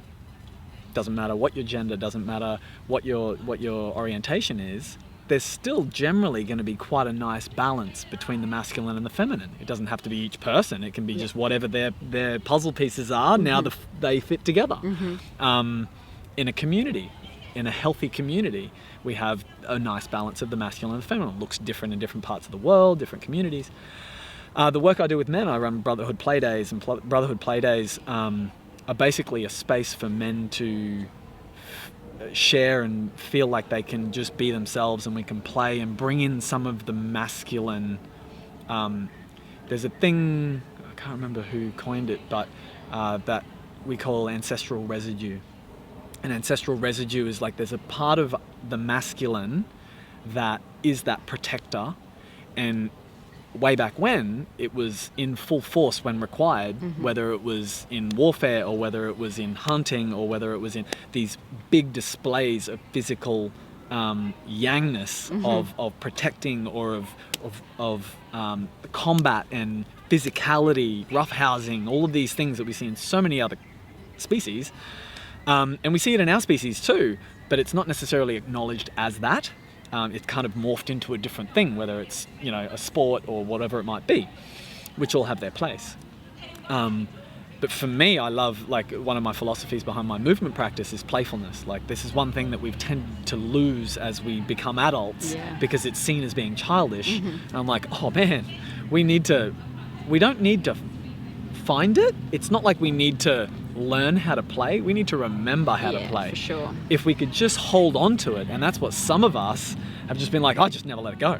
Doesn't matter what your gender, doesn't matter what your orientation is, there's still generally going to be quite a nice balance between the masculine and the feminine. It doesn't have to be each person, it can be just whatever their puzzle pieces are, now they fit together. In a community, in a healthy community, we have a nice balance of the masculine and the feminine. It looks different in different parts of the world, different communities. The work I do with men, I run Brotherhood Play Days, and Brotherhood Play Days are basically a space for men to share and feel like they can just be themselves, and we can play and bring in some of the masculine. There's a thing, I can't remember who coined it, but that we call ancestral residue. And ancestral residue is like there's a part of the masculine that is that protector, and way back when it was in full force when required, whether it was in warfare or whether it was in hunting or whether it was in these big displays of physical yangness of protecting or of combat and physicality, roughhousing, all of these things that we see in so many other species. And we see it in our species too, but it's not necessarily acknowledged as that. It's kind of morphed into a different thing, whether it's, you know, a sport or whatever it might be, which all have their place. But for me, I love, like, one of my philosophies behind my movement practice is playfulness. Like, this is one thing that we've tended to lose as we become adults because it's seen as being childish. And I'm like, oh man, we don't need to find it. It's not like we need to learn how to play, we need to remember how to play. For sure. If we could just hold on to it, and that's what some of us have just been like, I just never let it go.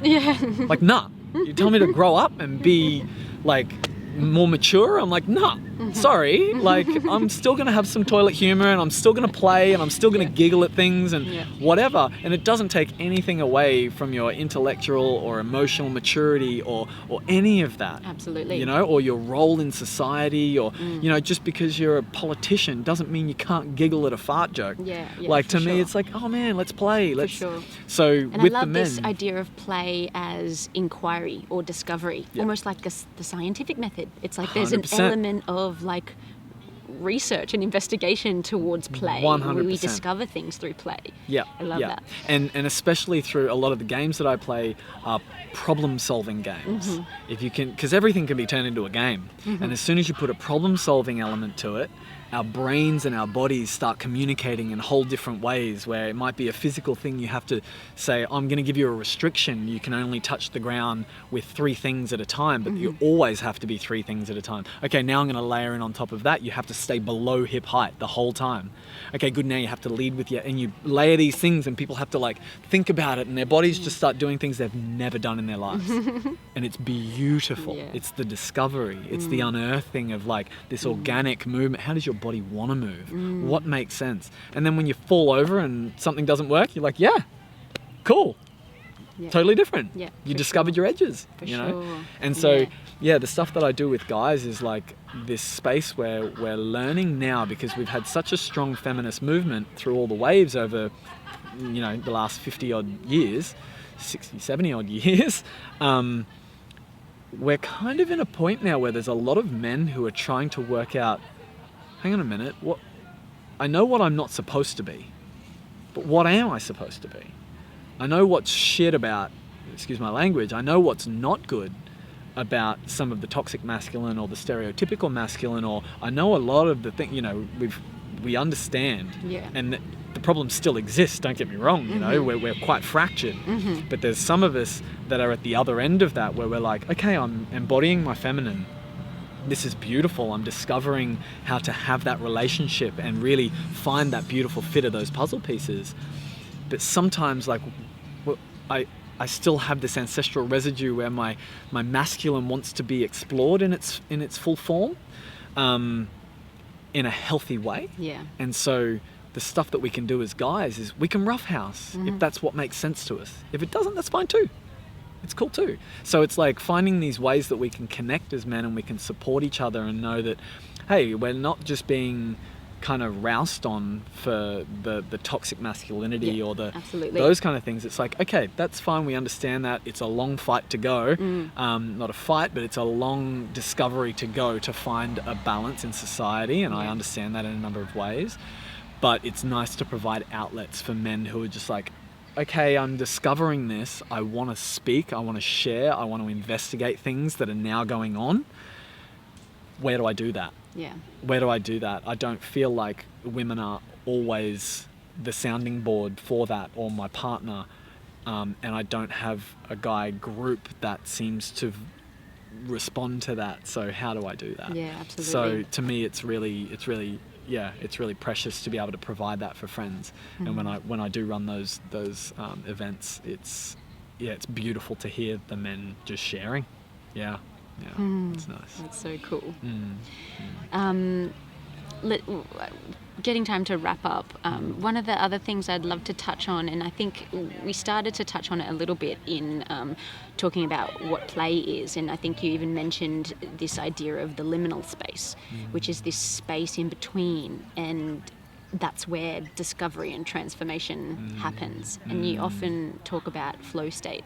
Like, nah, you tell me to grow up and be like more mature, I'm like, nah, sorry, like I'm still gonna have some toilet humor, and I'm still gonna play, and I'm still gonna giggle at things and whatever, and it doesn't take anything away from your intellectual or emotional maturity or any of that. Absolutely. You know, or your role in society, or you know, just because you're a politician doesn't mean you can't giggle at a fart joke. Like, to me, it's like, oh man, let's play. Let's. For sure. So and with I love the men, this idea of play as inquiry or discovery, almost like the scientific method. It's like there's 100%. An element of like research and investigation towards play. 100%. We discover things through play. I love that. And especially through a lot of the games that I play are problem-solving games. If you can, because everything can be turned into a game, and as soon as you put a problem-solving element to it, our brains and our bodies start communicating in whole different ways, where it might be a physical thing. You have to say, I'm going to give you a restriction. You can only touch the ground with 3 things at a time, but you always have to be 3 things at a time. Okay, now I'm going to layer in on top of that. You have to stay below hip height the whole time. Okay, good, now you have to lead with your, and you layer these things, and people have to like think about it, and their bodies just start doing things they've never done in their lives. And it's beautiful. It's the discovery. It's the unearthing of like this organic movement. How does your body want to move? What makes sense? And then when you fall over and something doesn't work, you're like, yeah, cool. Totally different. You discovered your edges, you know? And so, the stuff that I do with guys is like this space where we're learning now, because we've had such a strong feminist movement through all the waves over, you know, the last 50 odd years, 60, 70 odd years. We're kind of in a point now where there's a lot of men who are trying to work out, hang on a minute, I know what I'm not supposed to be, but what am I supposed to be? I know what's shit about, excuse my language, I know what's not good about some of the toxic masculine or the stereotypical masculine, or I know a lot of the thing, you know, we understand, and the problems still exist, don't get me wrong, you know, we're quite fractured, but there's some of us that are at the other end of that, where we're like, okay, I'm embodying my feminine, this is beautiful, I'm discovering how to have that relationship and really find that beautiful fit of those puzzle pieces, but sometimes like I still have this ancestral residue where my masculine wants to be explored in its full form, in a healthy way. And so the stuff that we can do as guys is we can roughhouse if that's what makes sense to us. If it doesn't, that's fine too. It's cool too. So it's like finding these ways that we can connect as men, and we can support each other and know that hey, we're not just being kind of roused on for the toxic masculinity or the absolutely. those kind of things. It's like, okay, that's fine, we understand that it's a long fight to go, not a fight, but it's a long discovery to go to find a balance in society, and I understand that in a number of ways. But it's nice to provide outlets for men who are just like, okay, I'm discovering this, I want to speak, I want to share, I want to investigate things that are now going on. Where do I do that? Yeah. Where do I do that? I don't feel like women are always the sounding board for that, or my partner, and I don't have a guy group that seems to respond to that. So how do I do that? Yeah, absolutely. So to me, it's really precious to be able to provide that for friends. And when I do run those events, it's beautiful to hear the men just sharing. Yeah, it's nice. That's so cool. Getting time to wrap up, one of the other things I'd love to touch on, and I think we started to touch on it a little bit in talking about what play is, and I think you even mentioned this idea of the liminal space, which is this space in between, and that's where discovery and transformation happens. And you often talk about flow state,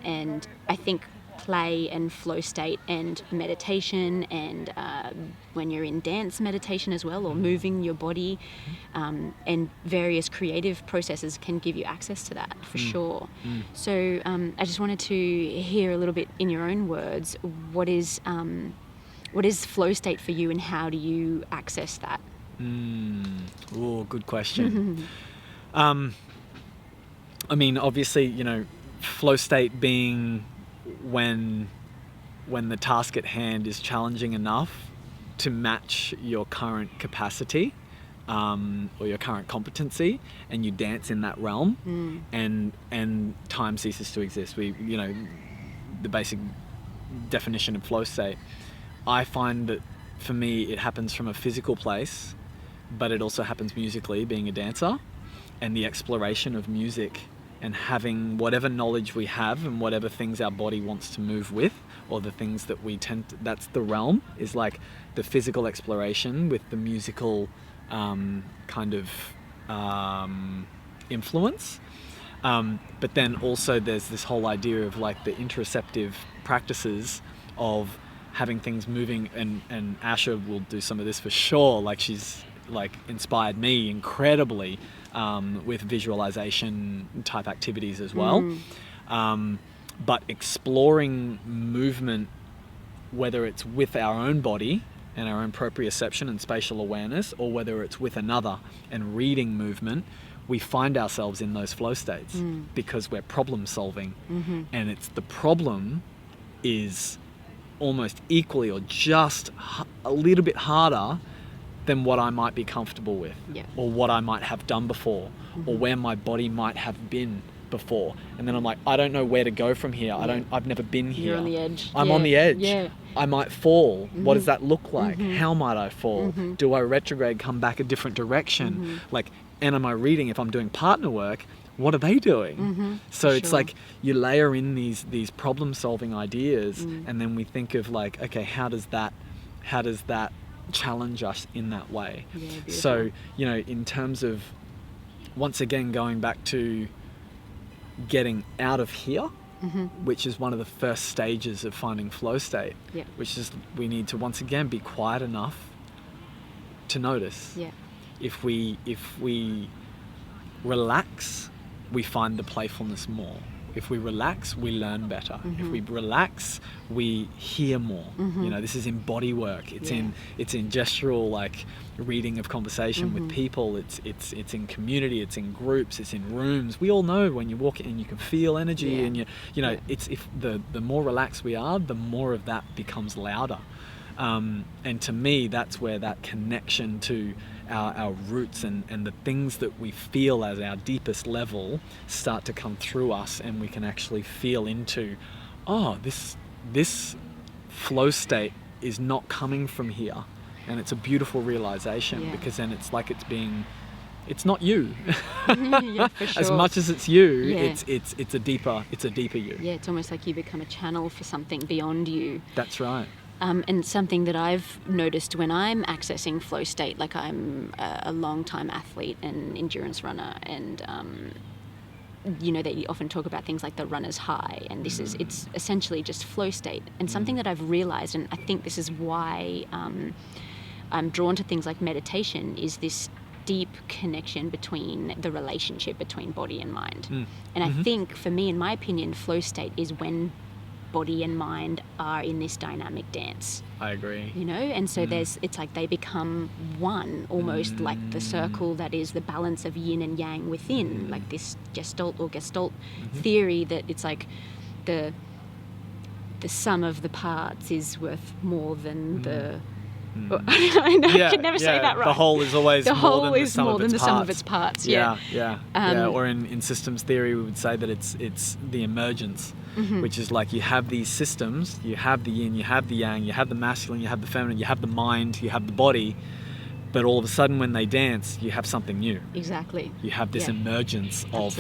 and I think play and flow state and meditation, and when you're in dance meditation as well, or moving your body, and various creative processes can give you access to that for sure. So I just wanted to hear a little bit in your own words, what is flow state for you, and how do you access that? Oh, good question. I mean, obviously, flow state being when the task at hand is challenging enough to match your current capacity, or your current competency, and you dance in that realm, and time ceases to exist. The basic definition of flow state, I find that for me it happens from a physical place, but it also happens musically, being a dancer, and the exploration of music, and having whatever knowledge we have and whatever things our body wants to move with, or the things that we that's the realm, is like the physical exploration with the musical kind of influence. But then also there's this whole idea of like the interoceptive practices of having things moving, and Asha will do some of this for sure. Like, she's like inspired me incredibly with visualization type activities as well. But exploring movement, whether it's with our own body and our own proprioception and spatial awareness, or whether it's with another and reading movement, we find ourselves in those flow states because we're problem solving. And it's the problem is almost equally or just a little bit harder than what I might be comfortable with, or what I might have done before, or where my body might have been before. And then I'm like, I don't know where to go from here. I've never been here. You're on the edge. I'm on the edge. I might fall. What does that look like? How might I fall? Do I retrograde, come back a different direction? And am I reading, if I'm doing partner work, what are they doing? So it's like you layer in these problem solving ideas, and then we think of like, okay, how does that challenge us in that way? So in terms of, once again, going back to getting out of here, which is one of the first stages of finding flow state, which is we need to once again be quiet enough to notice. If we relax, we find the playfulness more. If we relax, we learn better. If we relax, we hear more. This is in body work. It's in gestural, like reading of conversation with people. It's in community. It's in groups. It's in rooms. We all know when you walk in, you can feel energy, and it's if the more relaxed we are, the more of that becomes louder. And to me, that's where that connection to our roots and the things that we feel as our deepest level start to come through us, and we can actually feel into, this flow state is not coming from here. And it's a beautiful realization, because then it's like it's not you. For sure. As much as it's you, it's a deeper you. It's almost like you become a channel for something beyond you. That's right. And something that I've noticed when I'm accessing flow state, like I'm a long-time athlete and endurance runner, and they often talk about things like the runner's high, and it's essentially just flow state. And something that I've realized, and I think this is why I'm drawn to things like meditation, is this deep connection between the relationship between body and mind. And I think, for me, in my opinion, flow state is when body and mind are in this dynamic dance. I agree. And so it's like they become one, almost like the circle that is the balance of yin and yang within, like this gestalt theory, that it's like the sum of the parts is worth more than the... I know, I could never say that right. The whole is always more than the sum of its parts. Or in systems theory, we would say that it's the emergence, which is like you have these systems, you have the yin, you have the yang, you have the masculine, you have the feminine, you have the mind, you have the body, but all of a sudden when they dance, you have something new. Exactly. You have this emergence of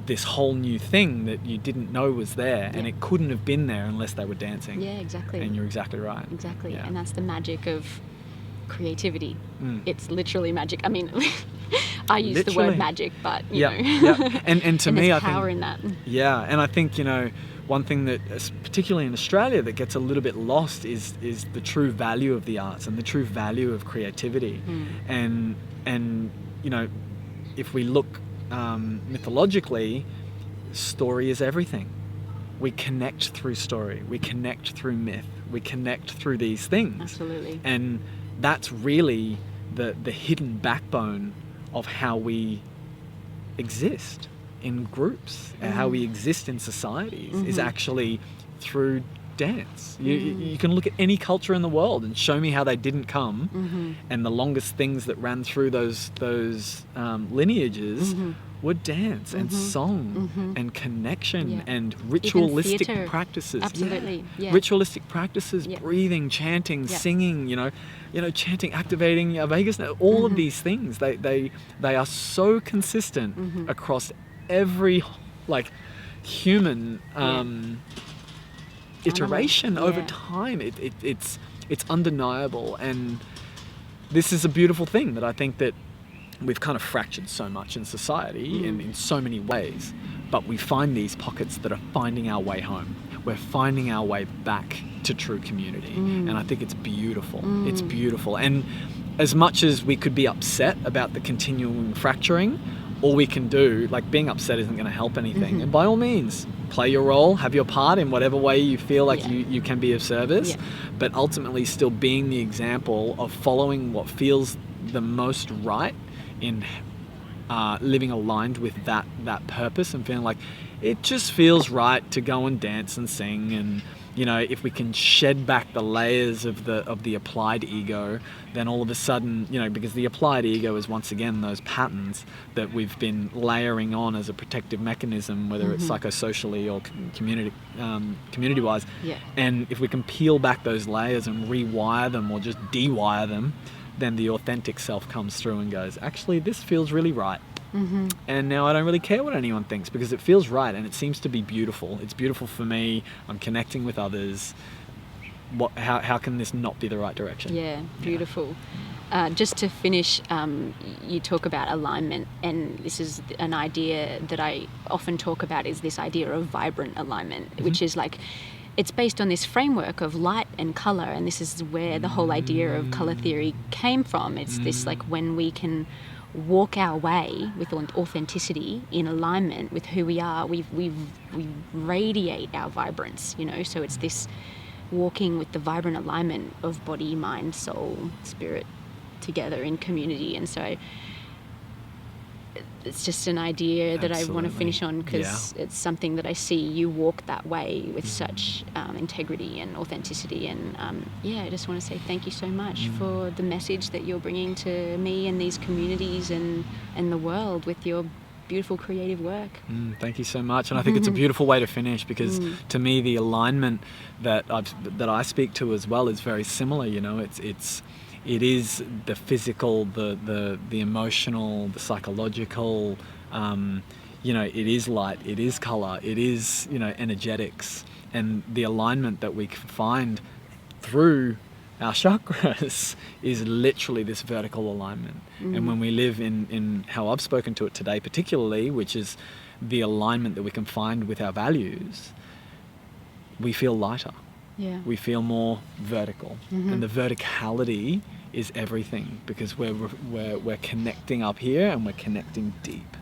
this whole new thing that you didn't know was there, and it couldn't have been there unless they were dancing. Yeah, exactly. And you're exactly right. Exactly. And that's the magic of creativity. It's literally magic. I mean, I use the word magic, but you know. And to me, I think power in that. Yeah, and I think one thing that, particularly in Australia, that gets a little bit lost is the true value of the arts and the true value of creativity. And if we look mythologically, story is everything. We connect through story. We connect through myth. We connect through these things. Absolutely. And that's really the hidden backbone of how we exist in groups, how we exist in societies, is actually through dance. You can look at any culture in the world and show me how they didn't come, and the longest things that ran through those lineages were dance and song and connection and ritualistic practices. Absolutely. Ritualistic practices, breathing, chanting, singing, chanting, activating vagus nerve, all of these things, they are so consistent across every human iteration over time. It's undeniable, and this is a beautiful thing that I think that we've kind of fractured so much in society in so many ways, but we find these pockets that are finding our way home. We're finding our way back to true community, and I think it's beautiful. It's beautiful, and as much as we could be upset about the continuing fracturing, all we can do, being upset isn't going to help anything. And by all means, play your role, have your part in whatever way you feel like you can be of service, but ultimately still being the example of following what feels the most right in living aligned with that purpose, and feeling like it just feels right to go and dance and sing. And if we can shed back the layers of the applied ego, then all of a sudden, because the applied ego is once again those patterns that we've been layering on as a protective mechanism, whether it's psychosocially or community-wise. And if we can peel back those layers and rewire them or just dewire them, then the authentic self comes through and goes, actually, this feels really right. And now I don't really care what anyone thinks, because it feels right and it seems to be beautiful. It's beautiful for me. I'm connecting with others. How can this not be the right direction? Yeah, beautiful. Just to finish, you talk about alignment, and this is an idea that I often talk about, is this idea of vibrant alignment, which is it's based on this framework of light and colour, and this is where the whole idea of colour theory came from. It's this when we can walk our way with authenticity, in alignment with who we are, we radiate our vibrance, so it's this walking with the vibrant alignment of body, mind, soul, spirit together in community. And so it's just an idea that I want to finish on, because it's something that I see you walk that way with such integrity and authenticity. And I just want to say thank you so much for the message that you're bringing to me and these communities and the world with your beautiful creative work. Thank you so much. And I think it's a beautiful way to finish, because to me the alignment that I speak to as well is very similar. It is the physical, the emotional, the psychological, it is light, it is colour, it is, energetics. And the alignment that we can find through our chakras is literally this vertical alignment. And when we live in how I've spoken to it today particularly, which is the alignment that we can find with our values, we feel lighter. Yeah. We feel more vertical. And the verticality is everything, because we're connecting up here and we're connecting deep.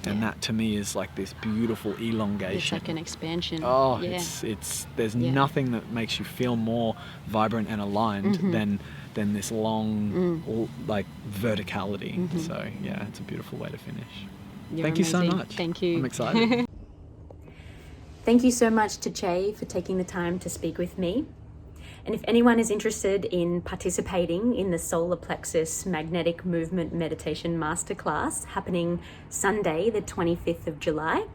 And that to me is like this beautiful elongation. It's like an expansion. Oh, yeah. it's there's nothing that makes you feel more vibrant and aligned than this long like verticality. So yeah, it's a beautiful way to finish. Thank you so much. Thank you. I'm excited. Thank you so much to Che for taking the time to speak with me. And if anyone is interested in participating in the Solar Plexus Magnetic Movement Meditation Masterclass happening Sunday, the 25th of July,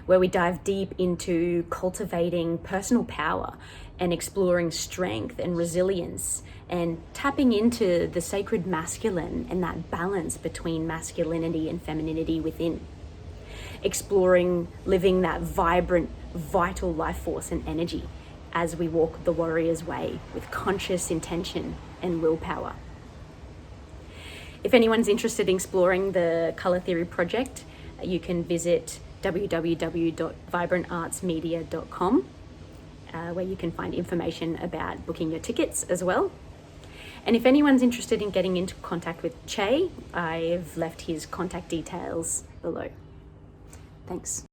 where we dive deep into cultivating personal power and exploring strength and resilience and tapping into the sacred masculine and that balance between masculinity and femininity within. Exploring living that vibrant, vital life force and energy as we walk the warrior's way with conscious intention and willpower. If anyone's interested in exploring the Colour Theory project, you can visit www.vibrantartsmedia.com, where you can find information about booking your tickets as well. And if anyone's interested in getting into contact with Che, I've left his contact details below. Thanks.